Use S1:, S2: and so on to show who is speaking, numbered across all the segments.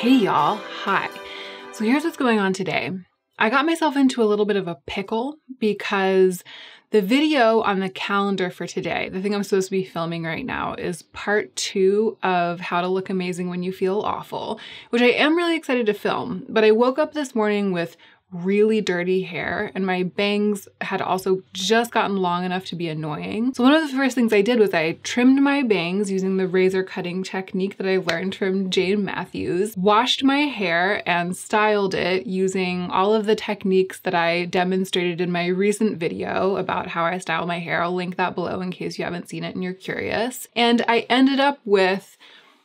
S1: Hey y'all, hi. So here's what's going on today. I got myself into a little bit of a pickle because the video on the calendar for today, the thing I'm supposed to be filming right now, is part 2 of How to Look Amazing When You Feel Awful, which I am really excited to film, but I woke up this morning with really dirty hair and my bangs had also just gotten long enough to be annoying. So one of the first things I did was I trimmed my bangs using the razor cutting technique that I learned from Jane Matthews, washed my hair and styled it using all of the techniques that I demonstrated in my recent video about how I style my hair. I'll link that below in case you haven't seen it and you're curious. And I ended up with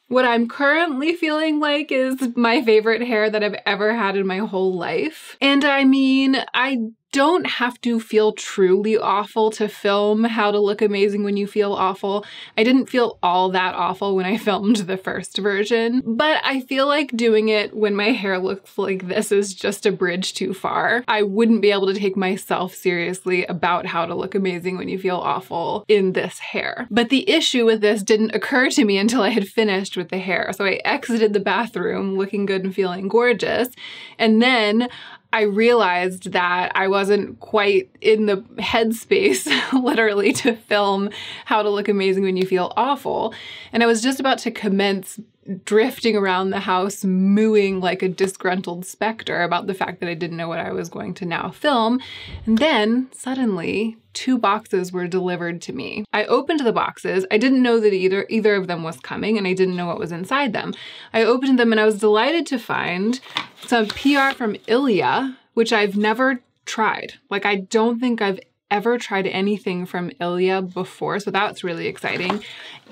S1: what I'm currently feeling like is my favorite hair that I've ever had in my whole life. And I mean, I don't have to feel truly awful to film How to Look Amazing When You Feel Awful. I didn't feel all that awful when I filmed the first version, but I feel like doing it when my hair looks like this is just a bridge too far. I wouldn't be able to take myself seriously about how to look amazing when you feel awful in this hair. But the issue with this didn't occur to me until I had finished with the hair. So I exited the bathroom looking good and feeling gorgeous, and then I realized that I wasn't quite in the headspace, literally, to film How to Look Amazing When You Feel Awful. And I was just about to commence drifting around the house, mooing like a disgruntled specter about the fact that I didn't know what I was going to now film. And then suddenly 2 boxes were delivered to me. I opened the boxes. I didn't know that either of them was coming, and I didn't know what was inside them. I opened them and I was delighted to find some PR from Ilia, which I've never tried. Like, I don't think I've ever tried anything from Ilia before, so that's really exciting.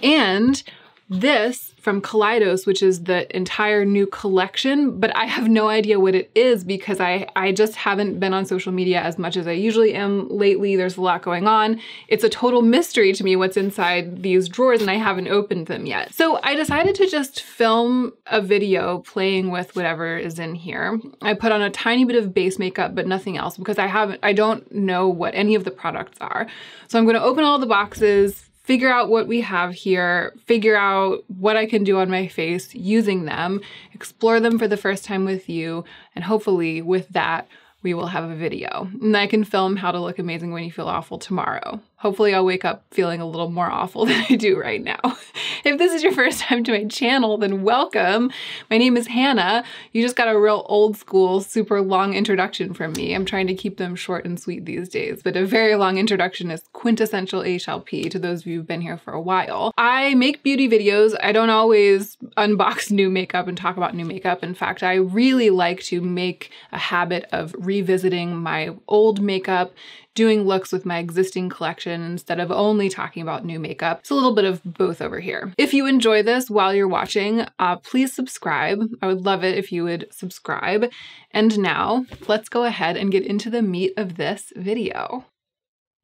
S1: And this from Kaleidos, which is the entire new collection, but I have no idea what it is because I just haven't been on social media as much as I usually am lately. There's a lot going on. It's a total mystery to me what's inside these drawers, and I haven't opened them yet. So I decided to just film a video playing with whatever is in here. I put on a tiny bit of base makeup, but nothing else because I don't know what any of the products are. So I'm gonna open all the boxes, figure out what we have here, figure out what I can do on my face using them, explore them for the first time with you, and hopefully with that, we will have a video. And I can film How to Look Amazing When You Feel Awful tomorrow. Hopefully I'll wake up feeling a little more awful than I do right now. If this is your first time to my channel, then welcome. My name is Hannah. You just got a real old school, super long introduction from me. I'm trying to keep them short and sweet these days, but a very long introduction is quintessential HLP to those of you who've been here for a while. I make beauty videos. I don't always unbox new makeup and talk about new makeup. In fact, I really like to make a habit of revisiting my old makeup, doing looks with my existing collection instead of only talking about new makeup. It's a little bit of both over here. If you enjoy this while you're watching, please subscribe. I would love it if you would subscribe. And now let's go ahead and get into the meat of this video.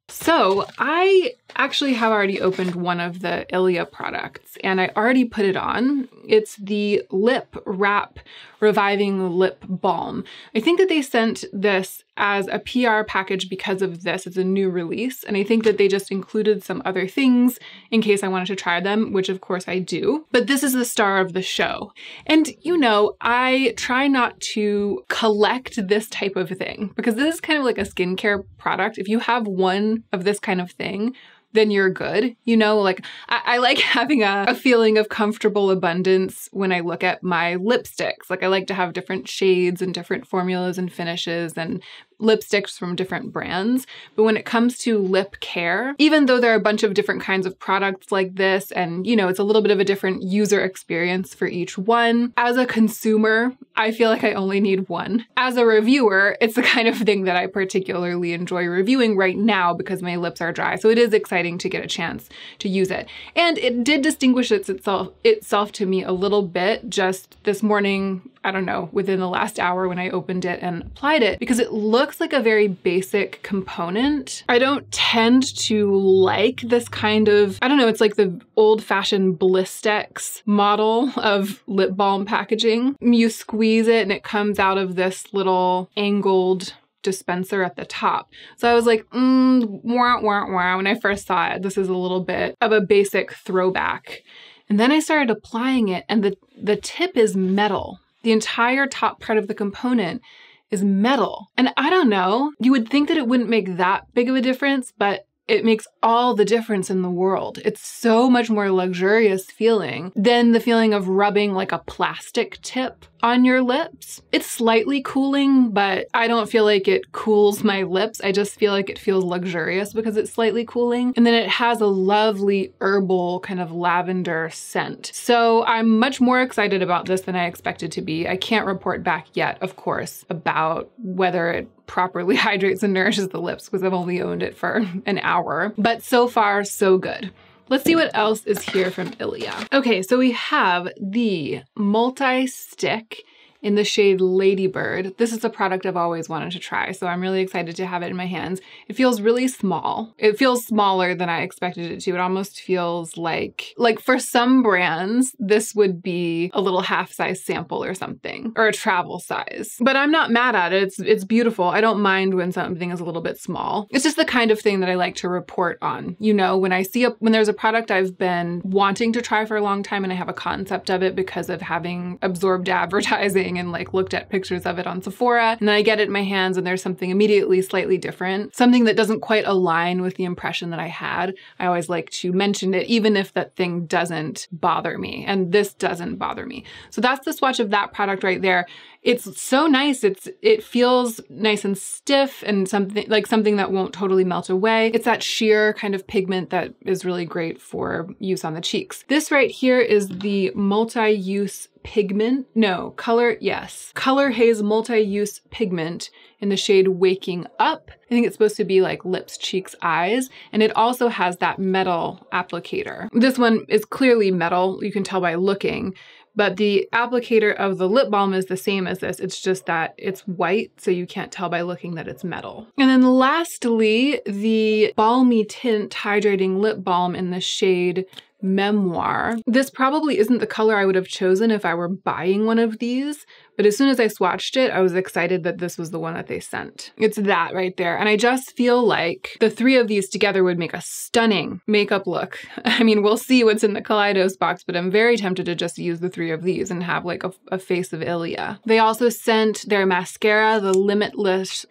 S1: So I actually have already opened one of the Ilia products and I already put it on. It's the Lip Wrap Reviving Lip Balm. I think that they sent this as a PR package because of this. It's a new release, and I think that they just included some other things in case I wanted to try them, which of course I do. But this is the star of the show. And you know, I try not to collect this type of thing because this is kind of like a skincare product. If you have one of this kind of thing, then you're good. You know, like I like having a feeling of comfortable abundance when I look at my lipsticks. Like I like to have different shades and different formulas and finishes and lipsticks from different brands. But when it comes to lip care, even though there are a bunch of different kinds of products like this, and you know, it's a little bit of a different user experience for each one, as a consumer, I feel like I only need one. As a reviewer, it's the kind of thing that I particularly enjoy reviewing right now because my lips are dry. So it is exciting to get a chance to use it. And it did distinguish itself to me a little bit just this morning, I don't know, within the last hour when I opened it and applied it, because it looks like a very basic component. I don't tend to like this kind of, I don't know, it's like the old-fashioned Blistex model of lip balm packaging. You squeeze it and it comes out of this little angled dispenser at the top. So I was like, wah, wah, wah. When I first saw it, this is a little bit of a basic throwback. And then I started applying it and the tip is metal. The entire top part of the component is metal. And I don't know, you would think that it wouldn't make that big of a difference, but it makes all the difference in the world. It's so much more luxurious feeling than the feeling of rubbing like a plastic tip on your lips. It's slightly cooling, but I don't feel like it cools my lips. I just feel like it feels luxurious because it's slightly cooling. And then it has a lovely herbal kind of lavender scent. So I'm much more excited about this than I expected to be. I can't report back yet, of course, about whether it properly hydrates and nourishes the lips because I've only owned it for an hour. But so far, so good. Let's see what else is here from Ilia. Okay, so we have the multi-stick in the shade Ladybird. This is a product I've always wanted to try, so I'm really excited to have it in my hands. It feels really small. It feels smaller than I expected it to. It almost feels like for some brands, this would be a little half-size sample or something, or a travel size. But I'm not mad at it. It's beautiful. I don't mind when something is a little bit small. It's just the kind of thing that I like to report on. You know, when there's a product I've been wanting to try for a long time and I have a concept of it because of having absorbed advertising and like looked at pictures of it on Sephora, and then I get it in my hands and there's something immediately slightly different, something that doesn't quite align with the impression that I had. I always like to mention it even if that thing doesn't bother me, and this doesn't bother me. So that's the swatch of that product right there. It's so nice. It feels nice and stiff and something that won't totally melt away. It's that sheer kind of pigment that is really great for use on the cheeks. This right here is the multi-use pigment. No, color, yes. Color Haze multi-use pigment in the shade Waking Up. I think it's supposed to be like lips, cheeks, eyes. And it also has that metal applicator. This one is clearly metal. You can tell by looking. But the applicator of the lip balm is the same as this. It's just that it's white, so you can't tell by looking that it's metal. And then lastly, the Balmy Tint Hydrating Lip Balm in the shade Memoir. This probably isn't the color I would have chosen if I were buying one of these, but as soon as I swatched it, I was excited that this was the one that they sent. It's that right there. And I just feel like the three of these together would make a stunning makeup look. I mean, we'll see what's in the Kaleidos box, but I'm very tempted to just use the three of these and have like a face of Ilia. They also sent their mascara, the Limitless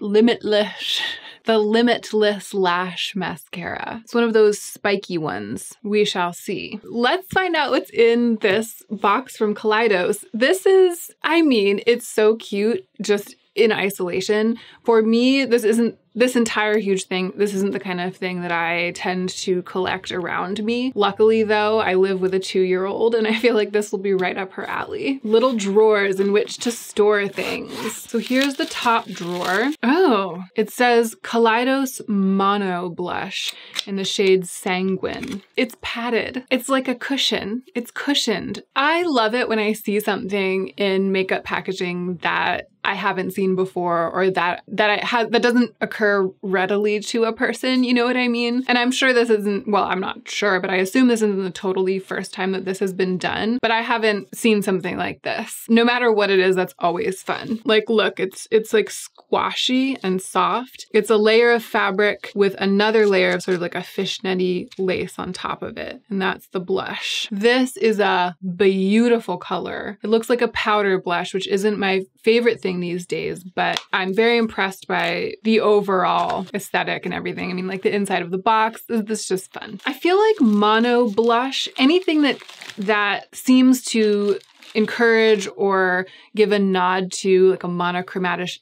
S1: Lash Mascara. It's one of those spiky ones. We shall see. Let's find out what's in this box from Kaleidos. This is, I mean, it's so cute just in isolation. For me, this entire huge thing, this isn't the kind of thing that I tend to collect around me. Luckily though, I live with a 2-year-old and I feel like this will be right up her alley. Little drawers in which to store things. So here's the top drawer. Oh, it says Kaleidos Mono Blush in the shade Sanguine. It's padded. It's like a cushion. It's cushioned. I love it when I see something in makeup packaging that I haven't seen before, or that doesn't occur readily to a person, you know what I mean? And I'm sure this isn't, well, I'm not sure, but I assume this isn't the totally first time that this has been done, but I haven't seen something like this. No matter what it is, that's always fun. Like, look, it's like squashy and soft. It's a layer of fabric with another layer of sort of like a fishnetty lace on top of it. And that's the blush. This is a beautiful color. It looks like a powder blush, which isn't my favorite thing these days, but I'm very impressed by the overall aesthetic and everything. I mean, like the inside of the box, this is just fun. I feel like mono blush, anything that seems to encourage or give a nod to like a monochromatic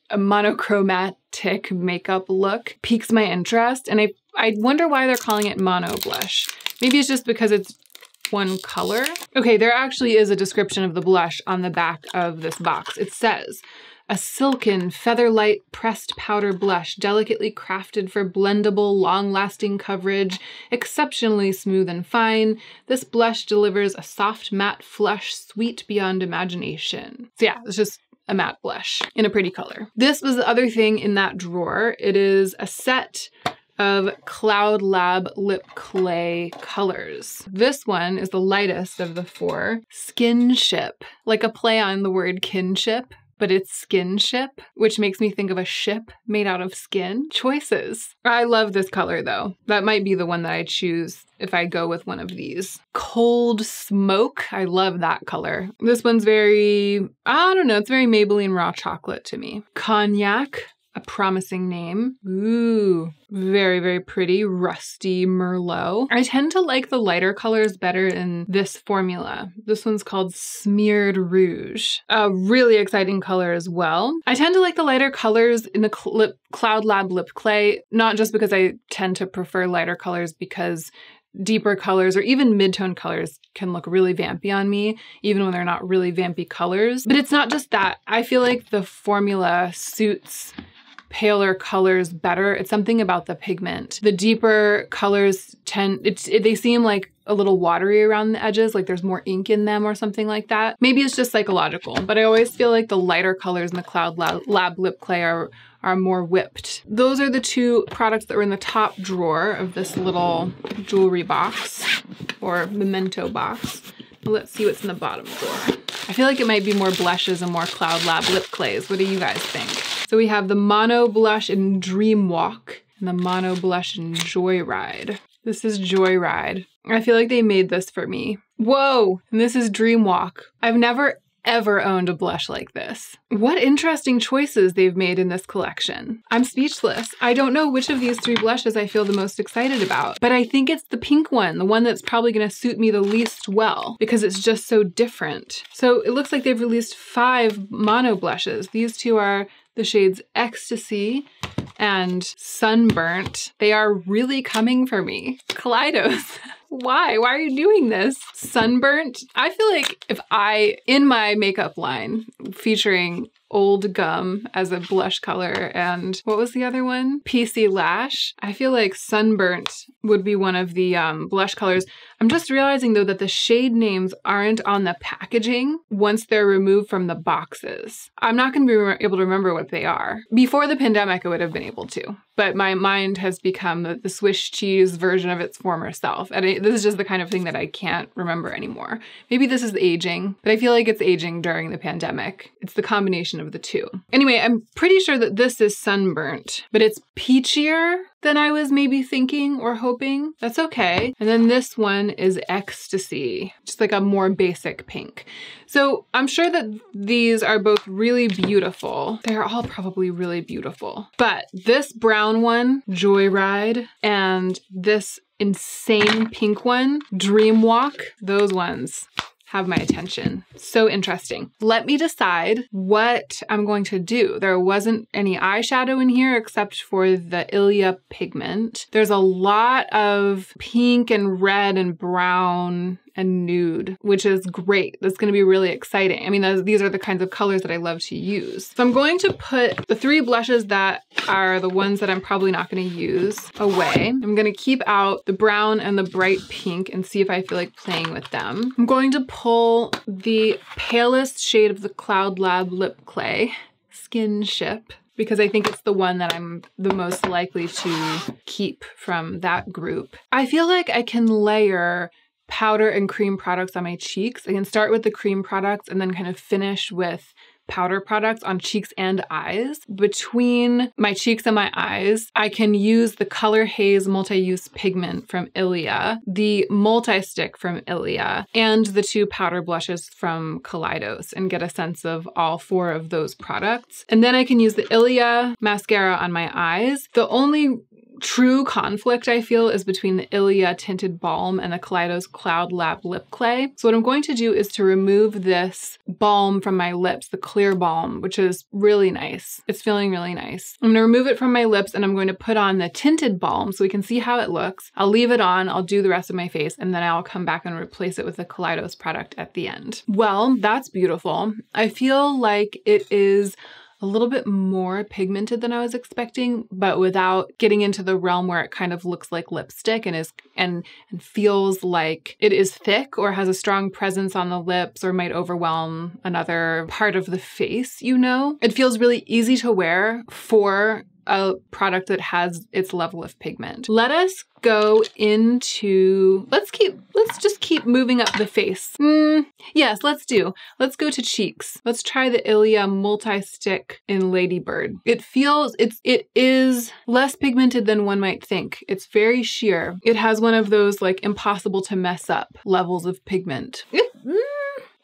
S1: makeup look piques my interest. And I wonder why they're calling it mono blush. Maybe it's just because it's one color. Okay, there actually is a description of the blush on the back of this box. It says, a silken, feather-light pressed powder blush, delicately crafted for blendable, long-lasting coverage, exceptionally smooth and fine. This blush delivers a soft, matte flush, sweet beyond imagination. So yeah, it's just a matte blush in a pretty color. This was the other thing in that drawer. It is a set of Cloud Lab Lip Clay colors. This one is the lightest of the four. Skinship, like a play on the word kinship, but it's skin ship, which makes me think of a ship made out of skin. Choices. I love this color though. That might be the one that I choose if I go with one of these. Cold Smoke. I love that color. This one's very, I don't know, it's very Maybelline Raw Chocolate to me. Cognac. A promising name. Ooh, very, very pretty. Rusty Merlot. I tend to like the lighter colors better in this formula. This one's called Smeared Rouge. A really exciting color as well. I tend to like the lighter colors in the Cloud Lab Lip Clay, not just because I tend to prefer lighter colors, because deeper colors or even mid-tone colors can look really vampy on me, even when they're not really vampy colors. But it's not just that. I feel like the formula suits paler colors better. It's something about the pigment. The deeper colors they seem like a little watery around the edges, like there's more ink in them or something like that. Maybe it's just psychological, but I always feel like the lighter colors in the Cloud Lab Lip Clay are more whipped. Those are the two products that were in the top drawer of this little jewelry box or memento box. Let's see what's in the bottom drawer. I feel like it might be more blushes and more Cloud Lab Lip Clays. What do you guys think? So we have the Mono Blush in Dream Walk and the Mono Blush in Joyride. This is Joyride. I feel like they made this for me. Whoa, and this is Dream Walk. I've never ever owned a blush like this. What interesting choices they've made in this collection. I'm speechless. I don't know which of these three blushes I feel the most excited about, but I think it's the pink one, the one that's probably gonna suit me the least well because it's just so different. So it looks like they've released 5 mono blushes. These two are the shades Ecstasy and Sunburnt. They are really coming for me. Kaleidos. Why? Why are you doing this? Sunburnt? I feel like if in my makeup line, featuring Old Gum as a blush color and what was the other one? PC Lash. I feel like Sunburnt would be one of the blush colors. I'm just realizing though that the shade names aren't on the packaging once they're removed from the boxes. I'm not going to be able to remember what they are. Before the pandemic, I would have been able to, but my mind has become the Swiss cheese version of its former self. And this is just the kind of thing that I can't remember anymore. Maybe this is aging, but I feel like it's aging during the pandemic. It's the combination of the two. Anyway, I'm pretty sure that this is Sunburnt, but it's peachier than I was maybe thinking or hoping. That's okay. And then this one is Ecstasy, just like a more basic pink. So I'm sure that these are both really beautiful. They're all probably really beautiful. But this brown one, Joyride, and this insane pink one, Dream Walk, those ones have my attention. So interesting. Let me decide what I'm going to do. There wasn't any eyeshadow in here except for the Ilia pigment. There's a lot of pink and red and brown and nude, which is great. That's going to be really exciting. I mean, these are the kinds of colors that I love to use. So I'm going to put the 3 blushes that are the ones that I'm probably not going to use away. I'm going to keep out the brown and the bright pink and see if I feel like playing with them. I'm going to pull the palest shade of the Cloud Lab Lip Clay, Skin Ship, because I think it's the one that I'm the most likely to keep from that group. I feel like I can layer powder and cream products on my cheeks. I can start with the cream products and then kind of finish with powder products on cheeks and eyes. Between my cheeks and my eyes, I can use the Color Haze Multi-Use Pigment from Ilia, the Multi-Stick from Ilia, and the 2 powder blushes from Kaleidos and get a sense of all 4 of those products. And then I can use the Ilia mascara on my eyes. The only true conflict I feel is between the Ilia Tinted Balm and the Kaleidos Cloud Lab Lip Clay. So what I'm going to do is to remove this balm from my lips, the clear balm, which is really nice. It's feeling really nice. I'm going to remove it from my lips and I'm going to put on the tinted balm so we can see how it looks. I'll leave it on, I'll do the rest of my face, and then I'll come back and replace it with the Kaleidos product at the end. Well, that's beautiful. I feel like it is a little bit more pigmented than I was expecting, but without getting into the realm where it kind of looks like lipstick and feels like it is thick or has a strong presence on the lips or might overwhelm another part of the face, you know? It feels really easy to wear for a product that has its level of pigment. Let us go into, let's just keep moving up the face. Yes, let's go to cheeks. Let's try the Ilia multi-stick in Ladybird. It is less pigmented than one might think. It's very sheer. It has one of those like impossible to mess up levels of pigment.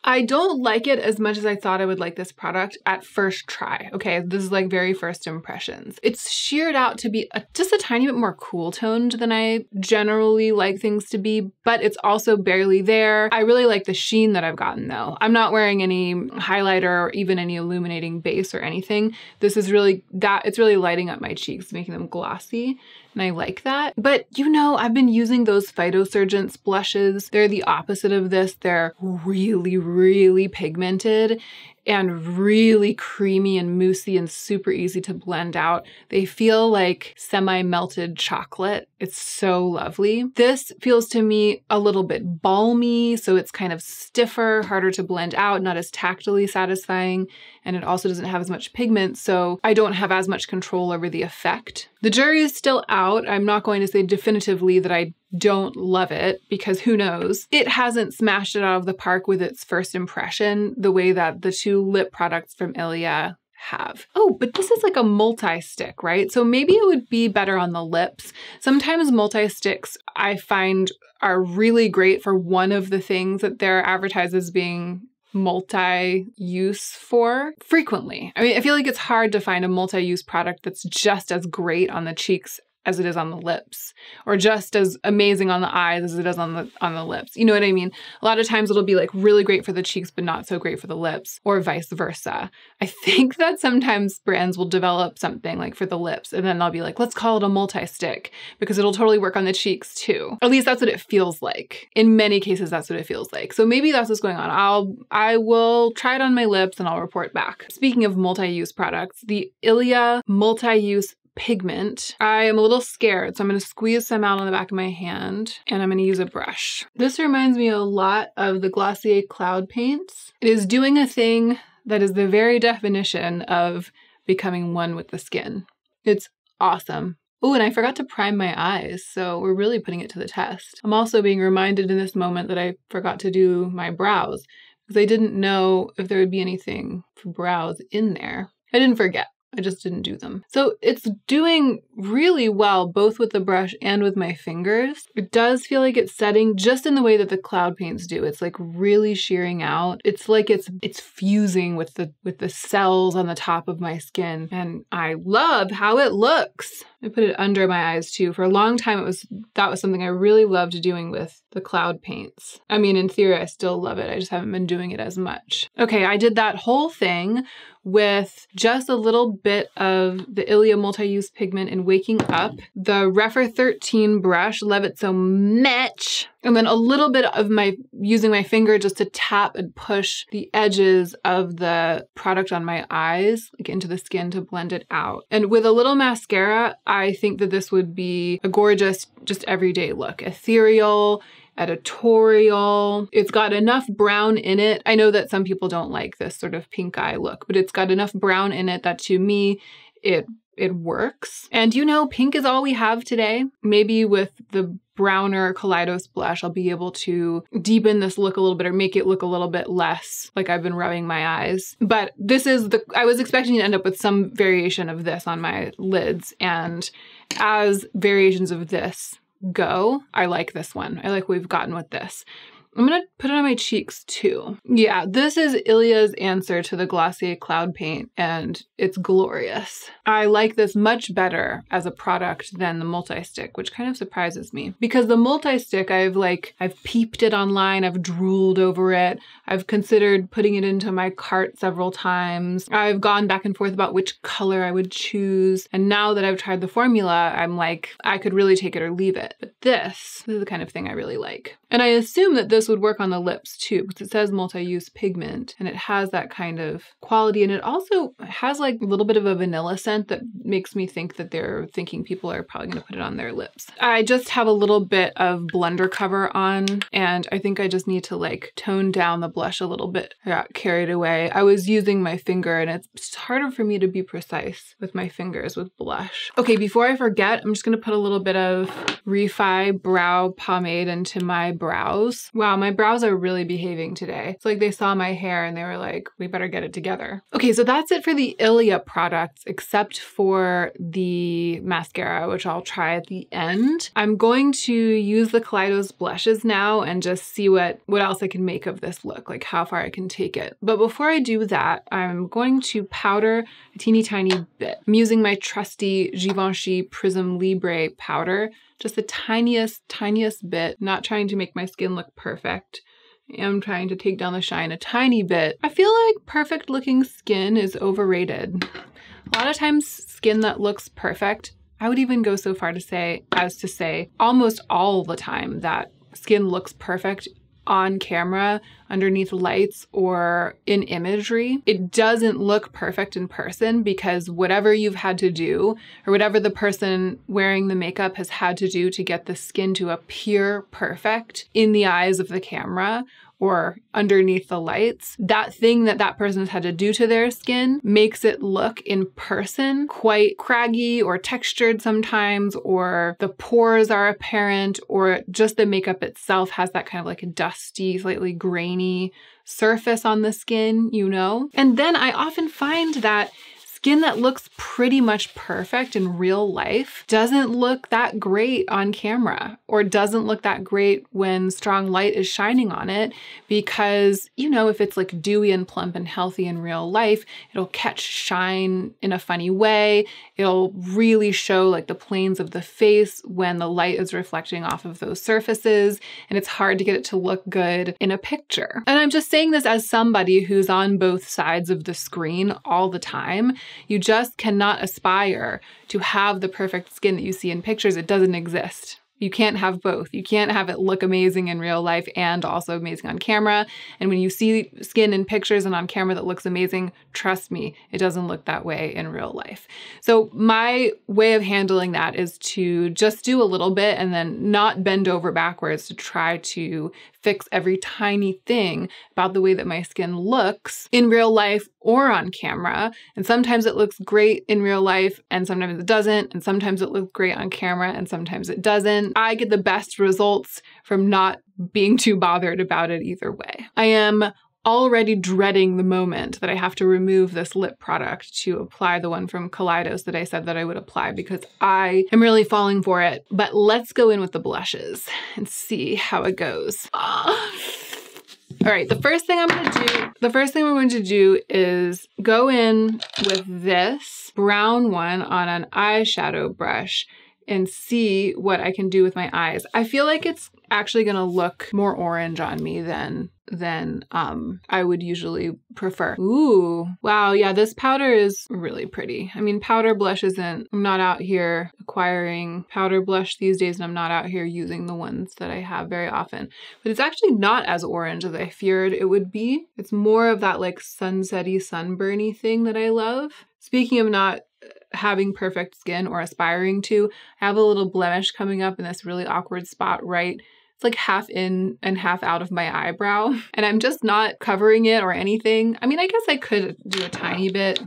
S1: I don't like it as much as I thought I would like this product at first try. Okay, this is like very first impressions. It's sheared out to be just a tiny bit more cool toned than I generally like things to be, but it's also barely there. I really like the sheen that I've gotten though. I'm not wearing any highlighter or even any illuminating base or anything. This is really it's really lighting up my cheeks, making them glossy. And I like that. But you know, I've been using those Phytosurgence blushes. They're the opposite of this. They're really, really pigmented and really creamy and moussey and super easy to blend out. They feel like semi-melted chocolate. It's so lovely. This feels to me a little bit balmy, so it's kind of stiffer, harder to blend out, not as tactily satisfying, and it also doesn't have as much pigment, so I don't have as much control over the effect. The jury is still out. I'm not going to say definitively that I don't love it, because who knows? It hasn't smashed it out of the park with its first impression the way that the two lip products from Ilia have. Oh, but this is like a multi-stick, right? So maybe it would be better on the lips. Sometimes multi-sticks I find are really great for one of the things that they're advertised as being multi-use for frequently. I mean, I feel like it's hard to find a multi-use product that's just as great on the cheeks as it is on the lips, or just as amazing on the eyes as it is on the lips. You know what I mean? A lot of times it'll be like really great for the cheeks, but not so great for the lips, or vice versa. I think that sometimes brands will develop something like for the lips, and then they'll be like, let's call it a multi-stick, because it'll totally work on the cheeks too. At least that's what it feels like. In many cases, that's what it feels like. So maybe that's what's going on. I will try it on my lips and I'll report back. Speaking of multi-use products, the Ilia multi-use pigment. I am a little scared, so I'm going to squeeze some out on the back of my hand, and I'm going to use a brush. This reminds me a lot of the Glossier Cloud Paints. It is doing a thing that is the very definition of becoming one with the skin. It's awesome. Oh, and I forgot to prime my eyes, so we're really putting it to the test. I'm also being reminded in this moment that I forgot to do my brows, because I didn't know if there would be anything for brows in there. I didn't forget. I just didn't do them. So it's doing really well, both with the brush and with my fingers. It does feel like it's setting just in the way that the cloud paints do. It's like really shearing out. It's like it's fusing with the cells on the top of my skin. And I love how it looks. I put it under my eyes too. For a long time, that was something I really loved doing with the cloud paints. I mean, in theory, I still love it. I just haven't been doing it as much. Okay, I did that whole thing with just a little bit of the Ilia multi-use pigment in Waking Up, the Refer 13 brush, love it so much, and then a little bit of using my finger just to tap and push the edges of the product on my eyes, like into the skin to blend it out. And with a little mascara, I think that this would be a gorgeous, just everyday look. Ethereal, editorial. It's got enough brown in it. I know that some people don't like this sort of pink eye look, but it's got enough brown in it that to me, it works. And you know, pink is all we have today. Maybe with the browner Kaleidos blush, I'll be able to deepen this look a little bit or make it look a little bit less like I've been rubbing my eyes. But I was expecting to end up with some variation of this on my lids, and as variations of this go, I like this one. I like what we've gotten with this. I'm gonna put it on my cheeks too. Yeah, this is Ilia's answer to the Glossier Cloud Paint, and it's glorious. I like this much better as a product than the multi-stick, which kind of surprises me. Because the multi-stick, I've peeped it online, I've drooled over it, I've considered putting it into my cart several times. I've gone back and forth about which color I would choose, and now that I've tried the formula, I'm like, I could really take it or leave it. But this is the kind of thing I really like. And I assume that this would work on the lips too, because it says multi-use pigment and it has that kind of quality, and it also has like a little bit of a vanilla scent that makes me think that they're thinking people are probably going to put it on their lips. I just have a little bit of blender cover on, and I think I just need to like tone down the blush a little bit. I got carried away. I was using my finger, and it's harder for me to be precise with my fingers with blush. Okay, before I forget, I'm just going to put a little bit of Refi brow pomade into my brows. Wow, Wow, my brows are really behaving today. It's like they saw my hair and they were like, we better get it together. Okay, so that's it for the Ilia products, except for the mascara, which I'll try at the end. I'm going to use the Kaleidos blushes now and just see what else I can make of this look, like how far I can take it. But before I do that, I'm going to powder a teeny tiny bit. I'm using my trusty Givenchy Prism Libre powder, just the tiniest bit, not trying to make my skin look perfect. I'm trying to take down the shine a tiny bit. I feel like perfect looking skin is overrated. A lot of times skin that looks perfect, I would even go so far to say almost all the time that skin looks perfect on camera, underneath lights, or in imagery. It doesn't look perfect in person because whatever you've had to do, or whatever the person wearing the makeup has had to do to get the skin to appear perfect in the eyes of the camera or underneath the lights, that thing that person has had to do to their skin makes it look in person quite craggy or textured sometimes, or the pores are apparent, or just the makeup itself has that kind of like a dusty, slightly grainy surface on the skin, you know? And then I often find that skin that looks pretty much perfect in real life doesn't look that great on camera, or doesn't look that great when strong light is shining on it, because, you know, if it's like dewy and plump and healthy in real life, it'll catch shine in a funny way. It'll really show like the planes of the face when the light is reflecting off of those surfaces, and it's hard to get it to look good in a picture. And I'm just saying this as somebody who's on both sides of the screen all the time. You just cannot aspire to have the perfect skin that you see in pictures. It doesn't exist. You can't have both. You can't have it look amazing in real life and also amazing on camera. And when you see skin in pictures and on camera that looks amazing, trust me, it doesn't look that way in real life. So my way of handling that is to just do a little bit and then not bend over backwards to try to fix every tiny thing about the way that my skin looks in real life or on camera. And sometimes it looks great in real life and sometimes it doesn't. And sometimes it looks great on camera and sometimes it doesn't. I get the best results from not being too bothered about it either way. I am already dreading the moment that I have to remove this lip product to apply the one from Kaleidos that I said that I would apply, because I am really falling for it. But let's go in with the blushes and see how it goes. All right, the first thing we're going to do is go in with this brown one on an eyeshadow brush and see what I can do with my eyes. I feel like it's actually gonna look more orange on me than I would usually prefer. Ooh, wow, yeah, this powder is really pretty. I mean, powder blush I'm not out here acquiring powder blush these days, and I'm not out here using the ones that I have very often. But it's actually not as orange as I feared it would be. It's more of that like sunsetty, sunburny thing that I love. Speaking of not having perfect skin or aspiring to, I have a little blemish coming up in this really awkward spot right. It's like half in and half out of my eyebrow, and I'm just not covering it or anything. I mean, I guess I could do a tiny bit,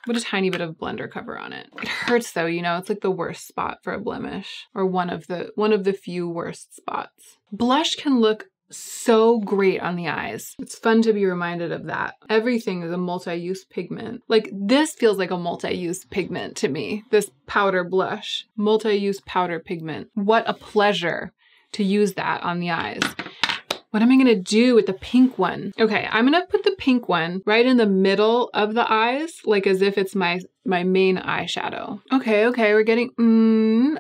S1: put a tiny bit of blender cover on it. It hurts though, you know, it's like the worst spot for a blemish, or one of the few worst spots. Blush can look so great on the eyes. It's fun to be reminded of that. Everything is a multi-use pigment. Like this feels like a multi-use pigment to me. This powder blush, multi-use powder pigment. What a pleasure to use that on the eyes. What am I gonna do with the pink one? Okay, I'm gonna put the pink one right in the middle of the eyes, like as if it's my main eyeshadow. Okay, we're getting,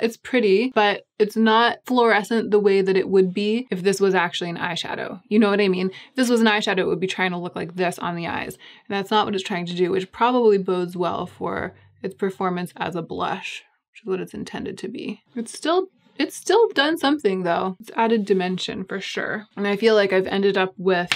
S1: it's pretty, but it's not fluorescent the way that it would be if this was actually an eyeshadow. You know what I mean? If this was an eyeshadow, it would be trying to look like this on the eyes. And that's not what it's trying to do, which probably bodes well for its performance as a blush, which is what it's intended to be. It's still done something though. It's added dimension for sure. And I feel like I've ended up with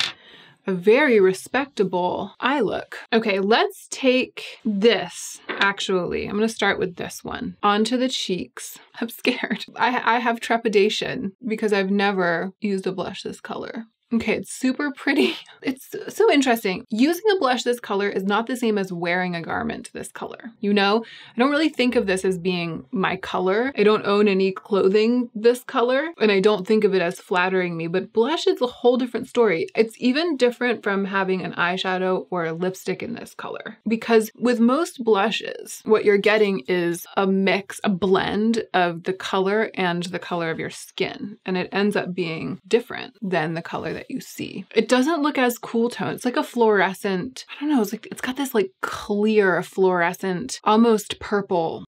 S1: a very respectable eye look. Okay, let's take this, actually. I'm gonna start with this one. Onto the cheeks. I'm scared. I have trepidation because I've never used a blush this color. Okay, it's super pretty. It's so interesting. Using a blush this color is not the same as wearing a garment this color. You know, I don't really think of this as being my color. I don't own any clothing this color, and I don't think of it as flattering me, but blush is a whole different story. It's even different from having an eyeshadow or a lipstick in this color, because with most blushes, what you're getting is a mix, a blend of the color and the color of your skin, and it ends up being different than the color that you see. It doesn't look as cool tone. It's like a fluorescent, I don't know, it's got this like clear fluorescent, almost purple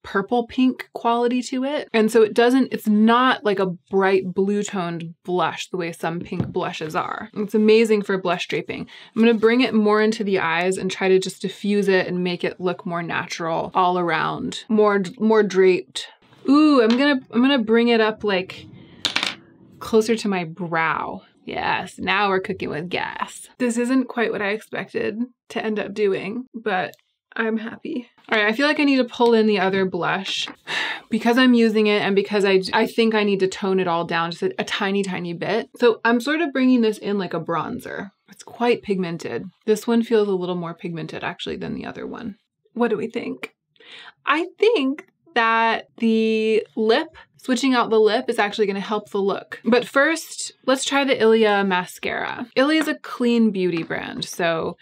S1: pink quality to it. And so it's not like a bright blue toned blush the way some pink blushes are. It's amazing for blush draping. I'm going to bring it more into the eyes and try to just diffuse it and make it look more natural all around, more draped. Ooh, I'm gonna bring it up like closer to my brow. Yes, now we're cooking with gas. This isn't quite what I expected to end up doing, but I'm happy. All right, I feel like I need to pull in the other blush because I'm using it and because I think I need to tone it all down just a tiny, tiny bit. So I'm sort of bringing this in like a bronzer. It's quite pigmented. This one feels a little more pigmented actually than the other one. What do we think? I think that the lip, switching out the lip is actually going to help the look. But first, let's try the Ilia mascara. Ilia is a clean beauty brand, so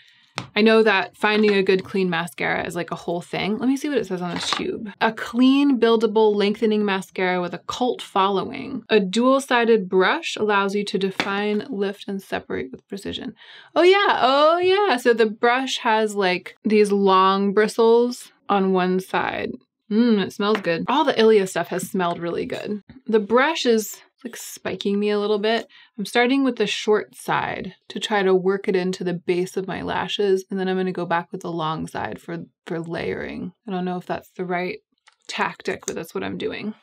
S1: I know that finding a good clean mascara is like a whole thing. Let me see what it says on this tube. A clean, buildable, lengthening mascara with a cult following. A dual-sided brush allows you to define, lift, and separate with precision. Oh yeah. So the brush has like these long bristles on one side. It smells good. All the Ilia stuff has smelled really good. The brush is like spiking me a little bit. I'm starting with the short side to try to work it into the base of my lashes, and then I'm going to go back with the long side for layering. I don't know if that's the right tactic, but that's what I'm doing.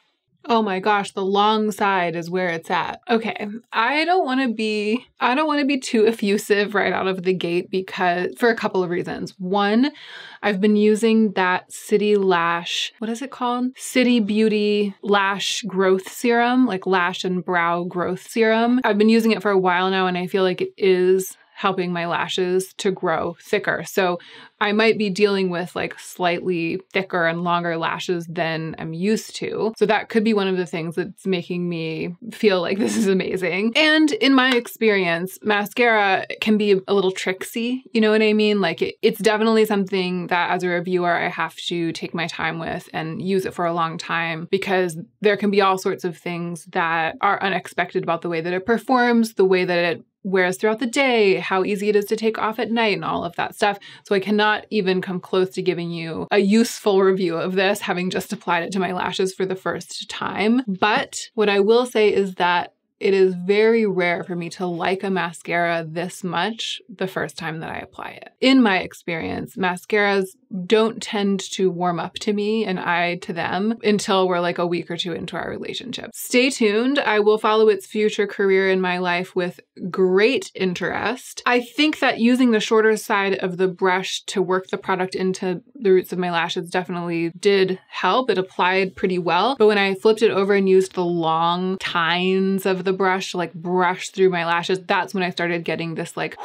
S1: Oh my gosh, the long side is where it's at. Okay, I don't want to be too effusive right out of the gate because for a couple of reasons. One, I've been using that City Lash, what is it called? City Beauty Lash Growth Serum, like lash and brow growth serum. I've been using it for a while now and I feel like it is helping my lashes to grow thicker. So I might be dealing with like slightly thicker and longer lashes than I'm used to. So that could be one of the things that's making me feel like this is amazing. And in my experience, mascara can be a little tricksy. You know what I mean? Like it's definitely something that as a reviewer, I have to take my time with and use it for a long time because there can be all sorts of things that are unexpected about the way that it performs, the way that it wears throughout the day, how easy it is to take off at night and all of that stuff. So I cannot even come close to giving you a useful review of this, having just applied it to my lashes for the first time. But what I will say is that it is very rare for me to like a mascara this much the first time that I apply it. In my experience, mascaras don't tend to warm up to me and I to them until we're like a week or two into our relationship. Stay tuned. I will follow its future career in my life with great interest. I think that using the shorter side of the brush to work the product into the roots of my lashes definitely did help. It applied pretty well. But when I flipped it over and used the long tines of the brush to like brush through my lashes, that's when I started getting this like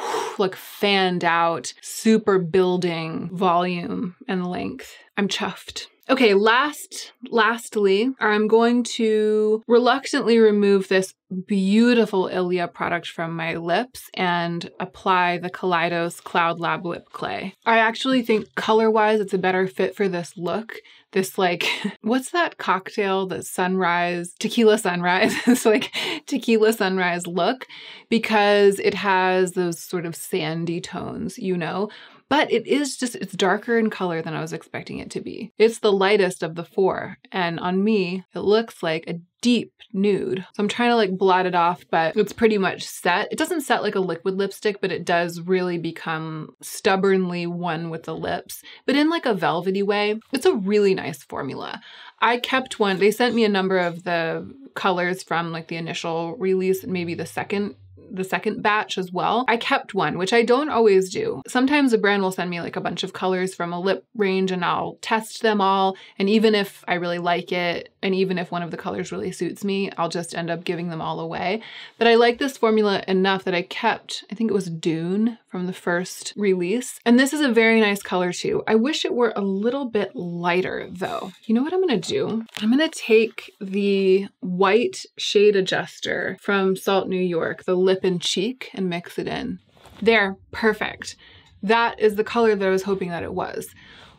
S1: fanned out, super building volume and length. I'm chuffed. Okay, lastly, I'm going to reluctantly remove this beautiful Ilia product from my lips and apply the Kaleidos Cloud Lab Lip Clay. I actually think color-wise, it's a better fit for this look. This like, what's that cocktail, the sunrise, tequila sunrise, it's like tequila sunrise look because it has those sort of sandy tones, you know? But it's darker in color than I was expecting it to be. It's the lightest of the four. And on me, it looks like a deep nude. So I'm trying to like blot it off, but it's pretty much set. It doesn't set like a liquid lipstick, but it does really become stubbornly one with the lips, but in like a velvety way. It's a really nice formula. I kept one. They sent me a number of the colors from like the initial release and maybe the second the second batch as well. I kept one, which I don't always do. Sometimes a brand will send me like a bunch of colors from a lip range and I'll test them all. And even if I really like it, and even if one of the colors really suits me, I'll just end up giving them all away. But I like this formula enough that I kept, I think it was Dune from the first release. And this is a very nice color too. I wish it were a little bit lighter though. You know what I'm gonna do? I'm gonna take the white shade adjuster from Salt New York, the Lip and Cheek, and mix it in. There, perfect. That is the color that I was hoping that it was.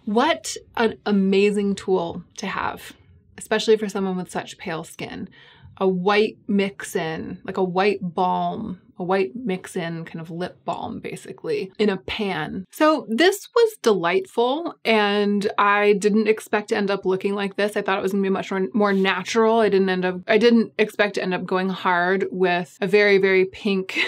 S1: What an amazing tool to have, especially for someone with such pale skin. A white mix-in, like a white balm, a white mix-in kind of lip balm, basically, in a pan. So this was delightful, and I didn't expect to end up looking like this. I thought it was gonna be much more natural. I didn't expect to end up going hard with a very, very pink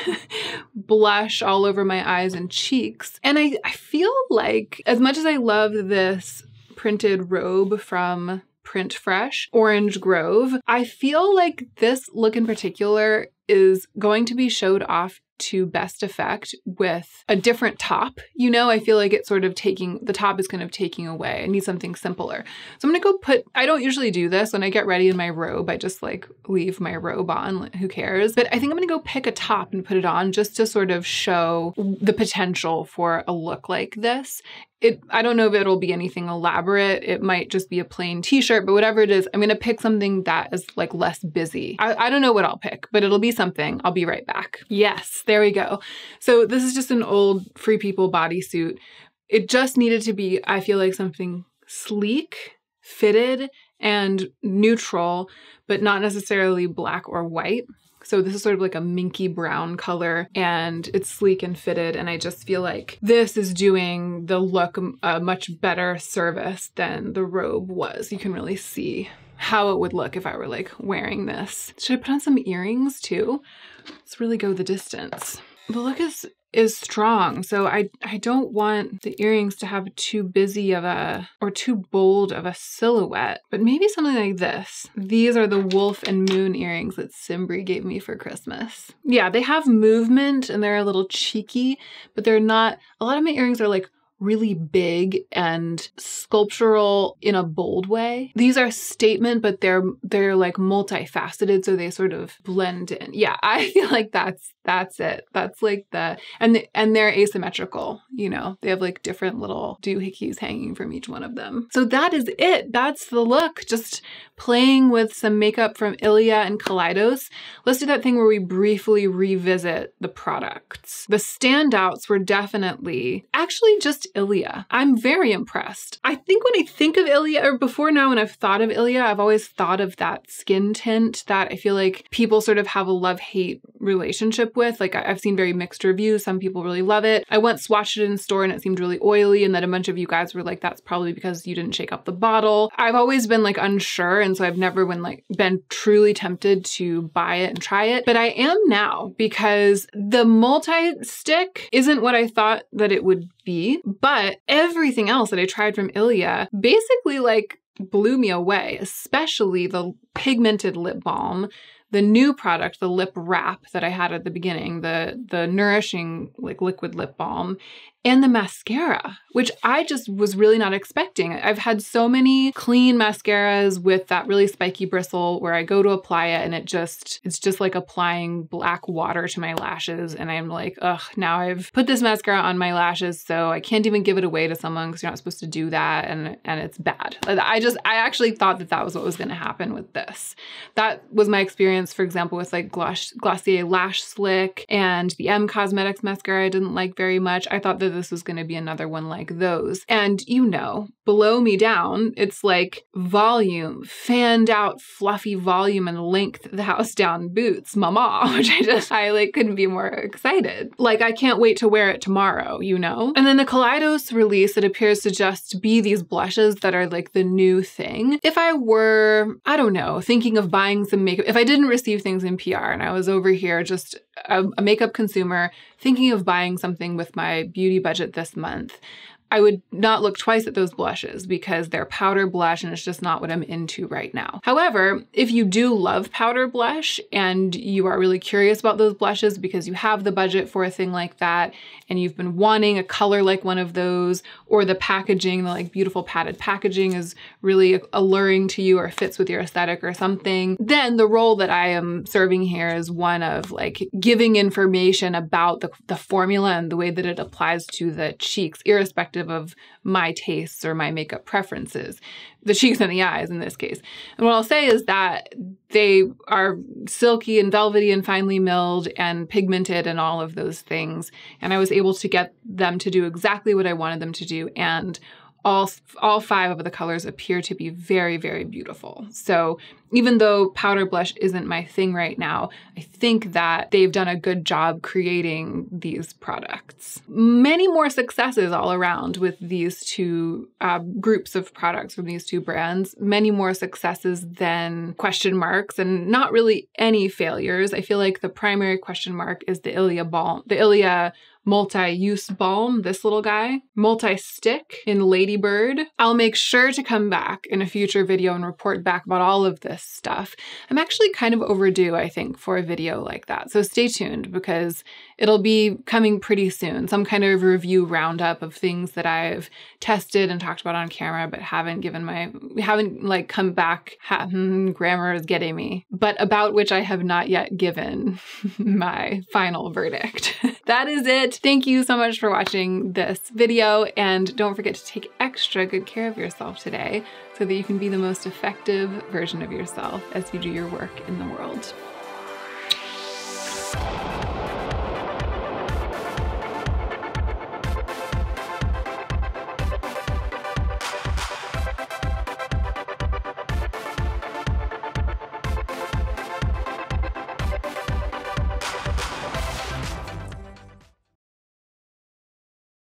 S1: blush all over my eyes and cheeks. And I feel like, as much as I love this printed robe from Print Fresh, Orange Grove, I feel like this look in particular is going to be showed off to best effect with a different top. You know, I feel like it's sort of the top is kind of taking away. I need something simpler. So I'm gonna go I don't usually do this when I get ready in my robe. I just like leave my robe on, who cares? But I think I'm gonna go pick a top and put it on just to sort of show the potential for a look like this. I don't know if it'll be anything elaborate. It might just be a plain t-shirt, but whatever it is, I'm gonna pick something that is like less busy. I don't know what I'll pick, but it'll be something. I'll be right back. Yes, there we go. So this is just an old Free People bodysuit. It just needed to be, I feel like, something sleek, fitted, and neutral, but not necessarily black or white. So this is sort of like a minky brown color, and it's sleek and fitted, and I just feel like this is doing the look a much better service than the robe was. You can really see how it would look if I were like wearing this. Should I put on some earrings too? Let's really go the distance. The look is strong, so I don't want the earrings to have too busy of or too bold of a silhouette, but maybe something like this. These are the wolf and moon earrings that Simbri gave me for Christmas. Yeah, they have movement and they're a little cheeky, but they're not, a lot of my earrings are like really big and sculptural in a bold way. These are statement, but they're like multifaceted, so they sort of blend in. Yeah, I feel like that's it. That's like and they're asymmetrical, you know. They have like different little doohickeys hanging from each one of them. So that is it. That's the look. Just playing with some makeup from Ilia and Kaleidos. Let's do that thing where we briefly revisit the products. The standouts were definitely actually just Ilia. I'm very impressed. I think when I think of Ilia, or before now when I've thought of Ilia, I've always thought of that skin tint that I feel like people sort of have a love-hate relationship with. Like I've seen very mixed reviews. Some people really love it. I once swatched it in store and it seemed really oily, and then a bunch of you guys were like, that's probably because you didn't shake up the bottle. I've always been like unsure, and so I've never been truly tempted to buy it and try it. But I am now, because the multi-stick isn't what I thought that it would be, but everything else that I tried from Ilia basically like blew me away, especially the pigmented lip balm, the new product, the lip wrap that I had at the beginning, the nourishing like liquid lip balm, and the mascara, which I just was really not expecting. I've had so many clean mascaras with that really spiky bristle where I go to apply it and it's just like applying black water to my lashes, and I'm like, ugh, now I've put this mascara on my lashes, so I can't even give it away to someone because you're not supposed to do that, and it's bad. I actually thought that was what was gonna happen with this. That was my experience, for example, with like Glossier Lash Slick and the M Cosmetics mascara I didn't like very much. I thought that this was going to be another one like those. And you know, below me down, it's like volume, fanned out, fluffy volume and length the house down boots, mama, which I like couldn't be more excited. Like I can't wait to wear it tomorrow, you know? And then the Kaleidos release, it appears to just be these blushes that are like the new thing. If I were, I don't know, thinking of buying some makeup, if I didn't receive things in PR and I was over here just a makeup consumer thinking of buying something with my beauty budget this month, I would not look twice at those blushes because they're powder blush and it's just not what I'm into right now. However, if you do love powder blush and you are really curious about those blushes because you have the budget for a thing like that and you've been wanting a color like one of those, or the packaging, the like beautiful padded packaging is really alluring to you or fits with your aesthetic or something, then the role that I am serving here is one of like giving information about the formula and the way that it applies to the cheeks, irrespective of my tastes or my makeup preferences. The cheeks and the eyes in this case. And what I'll say is that they are silky and velvety and finely milled and pigmented and all of those things. And I was able to get them to do exactly what I wanted them to do. And all 5 of the colors appear to be very, very beautiful. So even though powder blush isn't my thing right now, I think that they've done a good job creating these products. Many more successes all around with these 2 groups of products from these 2 brands. Many more successes than question marks, and not really any failures. I feel like the primary question mark is the Ilia balm, the Ilia multi-use balm, this little guy, multi-stick in Ladybird. I'll make sure to come back in a future video and report back about all of this stuff. I'm actually kind of overdue, I think, for a video like that. So stay tuned because it'll be coming pretty soon. Some kind of review roundup of things that I've tested and talked about on camera, but haven't like come back, grammar is getting me, but about which I have not yet given my final verdict. That is it. Thank you so much for watching this video, and don't forget to take extra good care of yourself today so that you can be the most effective version of yourself as you do your work in the world.